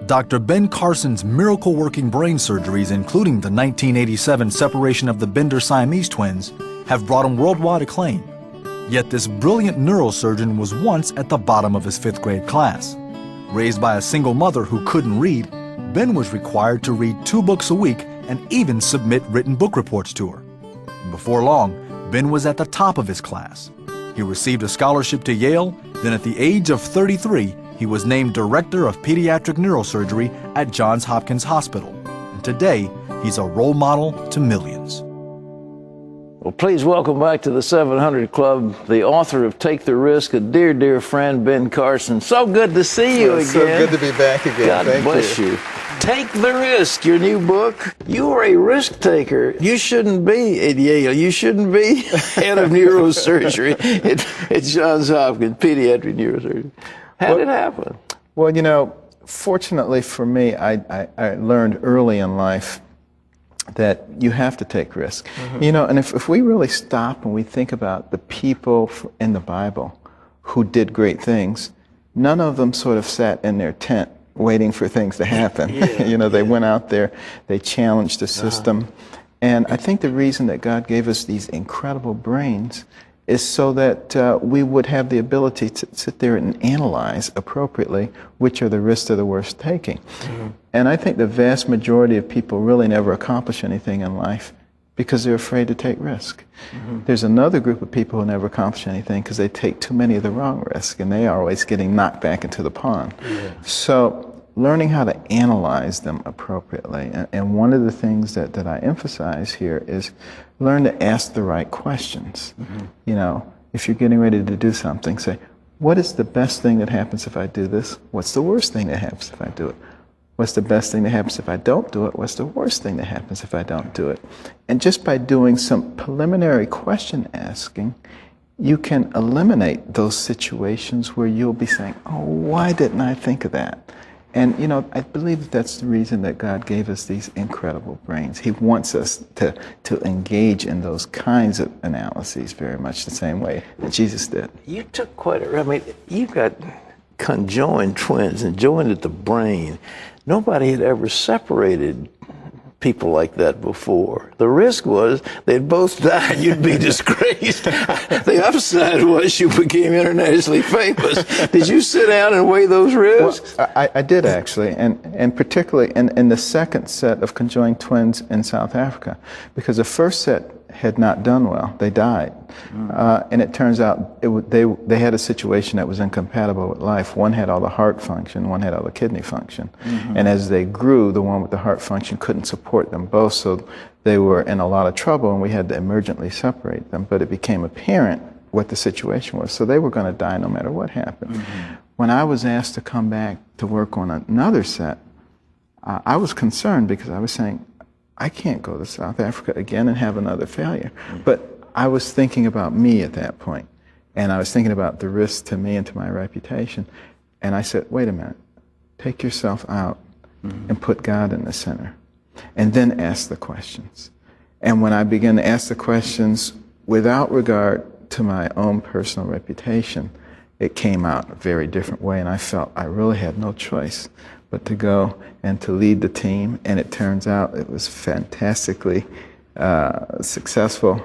Dr. Ben Carson's miracle-working brain surgeries, including the 1987 separation of the Bender Siamese twins, have brought him worldwide acclaim. Yet this brilliant neurosurgeon was once at the bottom of his 5th grade class. Raised by a single mother who couldn't read, Ben was required to read 2 books a week and even submit written book reports to her. Before long, Ben was at the top of his class. He received a scholarship to Yale, then at the age of 33, he was named Director of Pediatric Neurosurgery at Johns Hopkins Hospital. And today, he's a role model to millions. Well, please welcome back to the 700 Club the author of Take the Risk, a dear, dear friend, Ben Carson. So good to see you again. So good to be back again. God bless you. Take the Risk, your new book. You are a risk taker. You shouldn't be at Yale. You shouldn't be head of neurosurgery at Johns Hopkins, pediatric neurosurgery. How did it happen? Well, you know, fortunately for me, I learned early in life that you have to take risk. You know, and if we really stop and we think about the people in the Bible who did great things, none of them sort of sat in their tent waiting for things to happen. You know, they went out there, they challenged the system. And I think the reason that God gave us these incredible brains is so that we would have the ability to sit there and analyze appropriately which are the risks that are worth taking. And I think the vast majority of people really never accomplish anything in life because they're afraid to take risk. There's another group of people who never accomplish anything because they take too many of the wrong risks, and they are always getting knocked back into the pond. So learning how to analyze them appropriately, and one of the things that I emphasize here is learn to ask the right questions. You know, if you're getting ready to do something, say, what is the best thing that happens if I do this? What's the worst thing that happens if I do it? What's the best thing that happens if I don't do it? What's the worst thing that happens if I don't do it? And just by doing some preliminary question asking, you can eliminate those situations where you'll be saying, oh, why didn't I think of that? And, you know, I believe that's the reason that God gave us these incredible brains. He wants us to engage in those kinds of analyses very much the same way that Jesus did. You took quite a, I mean, you've got conjoined twins and joined at the brain. Nobody had ever separated people like that before. The risk was they'd both died, you'd be disgraced. The upside was you became internationally famous. Did you sit down and weigh those risks? Well, I did actually, and particularly in the second set of conjoined twins in South Africa, because the first set had not done well. They died. And it turns out they had a situation that was incompatible with life. One had all the heart function, one had all the kidney function. And as they grew, the one with the heart function couldn't support them both, so they were in a lot of trouble, and we had to emergently separate them. But it became apparent what the situation was, so they were going to die no matter what happened. When I was asked to come back to work on another set, I was concerned because I was saying, I can't go to South Africa again and have another failure. But I was thinking about me at that point, and I was thinking about the risk to me and to my reputation. And I said, wait a minute, take yourself out and put God in the center, and then ask the questions. And when I began to ask the questions without regard to my own personal reputation, it came out a very different way, and I felt I really had no choice but to go and to lead the team. And it turns out it was fantastically successful.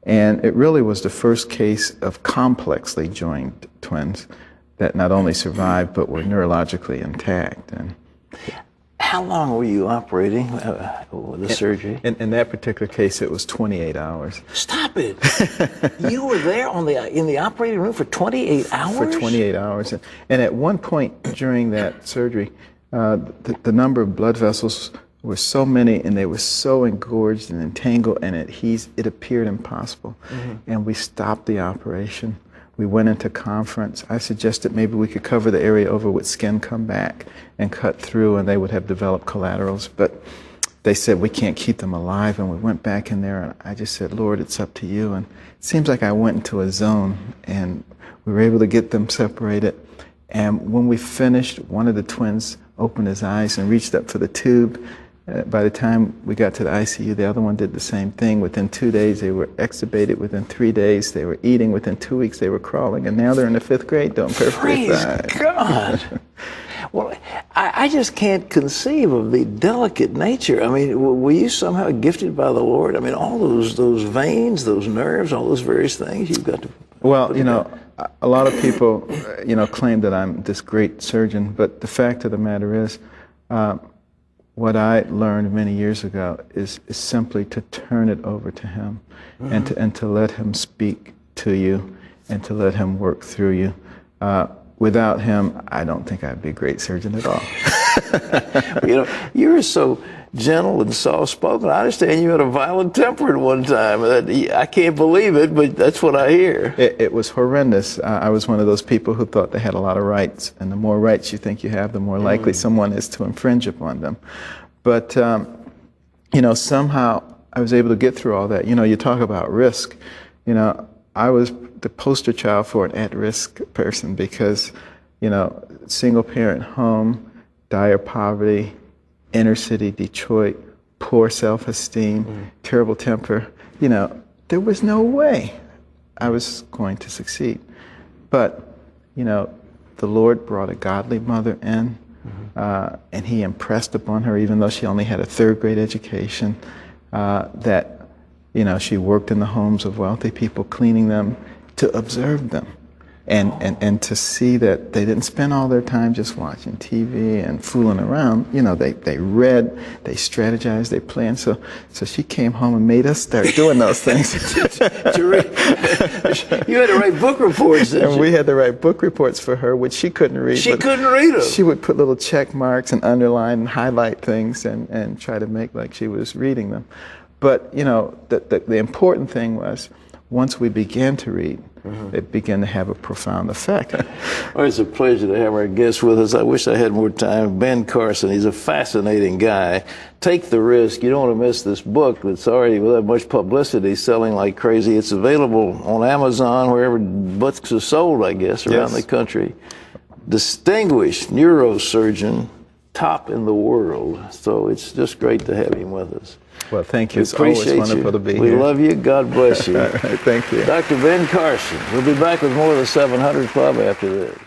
And it really was the first case of complexly joined twins that not only survived but were neurologically intact. And how long were you operating the surgery? In that particular case, it was 28 hours. Stop it! You were there in the operating room for 28 hours? For 28 hours. And at one point during that surgery, the number of blood vessels were so many, and they were so engorged and entangled, and it appeared impossible. And we stopped the operation. We went into conference. I suggested maybe we could cover the area over with skin, come back and cut through, and they would have developed collaterals. But they said, we can't keep them alive. And we went back in there, and I just said, Lord, it's up to you. And it seems like I went into a zone, and we were able to get them separated. And when we finished, one of the twins opened his eyes and reached up for the tube. By the time we got to the ICU, the other one did the same thing. Within 2 days, they were extubated. Within 3 days, they were eating. Within 2 weeks, they were crawling. And now they're in the 5th grade doing perfectly fine. Praise God. Well, I just can't conceive of the delicate nature. I mean, were you somehow gifted by the Lord? I mean, all those veins, those nerves, all those various things you've got to. Well, you know, a lot of people, you know, claim that I'm this great surgeon, but the fact of the matter is, what I learned many years ago is simply to turn it over to Him, and to let Him speak to you, and to let Him work through you. Without Him, I don't think I'd be a great surgeon at all. You know, you're so gentle and soft-spoken. I understand you had a violent temper at one time. I can't believe it, but that's what I hear. It was horrendous. I was one of those people who thought they had a lot of rights, and the more rights you think you have, the more likely someone is to infringe upon them. But, you know, somehow I was able to get through all that. You know, you talk about risk. You know, I was the poster child for an at-risk person because, you know, single-parent home, dire poverty, inner city Detroit, poor self-esteem, terrible temper. You know, there was no way I was going to succeed. But, you know, the Lord brought a godly mother in, and He impressed upon her, even though she only had a third-grade education, that, you know, she worked in the homes of wealthy people, cleaning them, to observe them, and to see that they didn't spend all their time just watching TV and fooling around. You know, they read, they strategized, they planned. So she came home and made us start doing those things. You had to write book reports, didn't you? And we had to write book reports for her, which she couldn't read. She couldn't read them. She would put little check marks and underline and highlight things and try to make like she was reading them. But, you know, the important thing was, once we began to read, it began to have a profound effect. Well, it's a pleasure to have our guest with us. I wish I had more time. Ben Carson, he's a fascinating guy. Take the risk. You don't want to miss this book that's already, without much publicity, selling like crazy. It's available on Amazon, wherever books are sold, I guess, around the country. Distinguished neurosurgeon, top in the world. So it's just great to have him with us. Well, thank you. It's always wonderful to be here. We love you. God bless you. All right, thank you. Dr. Ben Carson. We'll be back with more of the 700 Club after this.